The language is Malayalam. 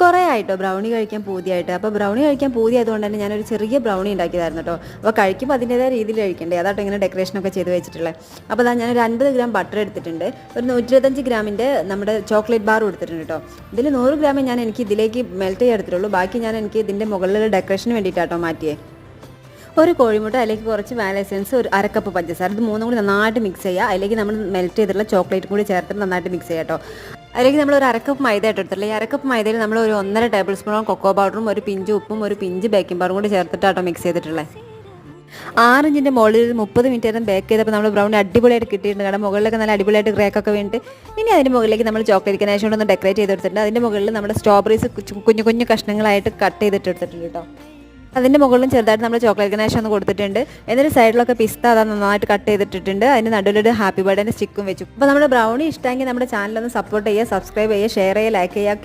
കുറേ ആയിട്ടോ ബ്രൗണി കഴിക്കാൻ പൂതിയായിട്ട്. അപ്പോൾ ബ്രൗണി കഴിക്കാൻ പൂതിയായതുകൊണ്ട് തന്നെ ഞാനൊരു ചെറിയ ബ്രൗണി ഉണ്ടാക്കിയതായിരുന്നു കേട്ടോ. അപ്പോൾ കഴിക്കുമ്പോൾ അതിൻ്റേതായ രീതിയിൽ കഴിക്കണ്ടേ, അതാട്ടോ ഇങ്ങനെ ഡെക്കറേഷനൊക്കെ ചെയ്ത് വെച്ചിട്ടുള്ളത്. അപ്പോൾ അതാ ഞാനൊരു 50 ഗ്രാം ബട്ടർ എടുത്തിട്ടുണ്ട്, ഒരു 125 ഗ്രാമിൻ്റെ നമ്മുടെ ചോക്ലേറ്റ് ബാറും എടുത്തിട്ടുണ്ട് കേട്ടോ. ഇതിൽ 100 ഗ്രാമേ എനിക്ക് ഇതിലേക്ക് മെൽറ്റ് ചെയ്തെടുത്തിട്ടുള്ളൂ. ബാക്കി ഞാൻ എനിക്ക് ഇതിൻ്റെ മുകളിലുള്ള ഡെക്കറേഷന് വേണ്ടിയിട്ടാട്ടോ മാറ്റിയേ. ഒരു കോഴിമുട്ട, അതിലേക്ക് കുറച്ച് വാനില എസൻസ്, ഒരു അരക്കപ്പ് പഞ്ചസാര, ഇത് മൂന്നും കൂടി നന്നായിട്ട് മിക്സ് ചെയ്യുക. അതിലേക്ക് നമ്മൾ മെൽറ്റ് ചെയ്തിട്ടുള്ള ചോക്ലേറ്റ് കൂടി ചേർത്തിട്ട് നന്നായിട്ട് മിക്സ് ചെയ്യാം കേട്ടോ. അതിലേക്ക് നമ്മൾ ഒരു അരക്കപ്പ് മൈദ എടുത്തിട്ടില്ല. ഈ അരക്കപ്പ് മൈദയിൽ നമ്മൾ ഒരു 1.5 ടേബിൾ സ്പൂൺ കൊക്കോ പൗഡറും ഒരു പിഞ്ച് ഉപ്പും ഒരു പിഞ്ച് ബേക്കിംഗ് പൗഡറും കൂടി ചേർത്തിട്ടാട്ടോ മിക്സ് ചെയ്തിട്ടുള്ളത്. 6 ഇഞ്ചിൻ്റെ മുകളിൽ 30 മിനിറ്റ് നേരം ബേക്ക് ചെയ്തപ്പോൾ നമ്മൾ ബ്രൗണി അടിപൊളിയായിട്ട് കിട്ടിയിട്ടുണ്ട്. കാരണം മുകളിലൊക്കെ നല്ല അടിപൊളിയായിട്ട് ക്രാക്കൊക്കെ വീണിട്ട് ഇനി അതിൻ്റെ മുകളിലേക്ക് നമ്മൾ ചോക്ലേറ്റ് ഗനാഷ് കൊണ്ടൊന്ന് ഡെക്കറേറ്റ് ചെയ്തെടുത്തിട്ടുണ്ട്. അതിൻ്റെ മുകളിൽ നമ്മുടെ സ്ട്രോബെറീസ് കുഞ്ഞു കുഞ്ഞു കഷ്ണങ്ങളായിട്ട് കട്ട് ചെയ്തിട്ടെടുത്തിട്ടുണ്ട് കേട്ടോ. അതിൻ്റെ മുകളിലും ചെറുതായിട്ട് നമ്മൾ ചോക്ലേറ്റ് ഗനാഷ് ഒന്ന് കൊടുത്തിട്ടുണ്ട്. എന്നിട്ട് സൈഡിലൊക്കെ പിസ്ത അതാ നന്നായിട്ട് കട്ട് ചെയ്തിട്ടിട്ടുണ്ട്. അതിന് നടുവിലൊരു ഹാപ്പി ബർത്ത്ഡേൻ്റെ സ്റ്റിക്കും വെച്ചു. അപ്പോൾ നമ്മുടെ ബ്രൗണി ഇഷ്ടമെങ്കിൽ നമ്മുടെ ചാനലൊന്ന് സപ്പോർട്ട് ചെയ്യുക, സബ്സ്ക്രൈബ് ചെയ്യുക, ഷെയർ ചെയ്യുക, ലൈക്ക് ചെയ്യുക.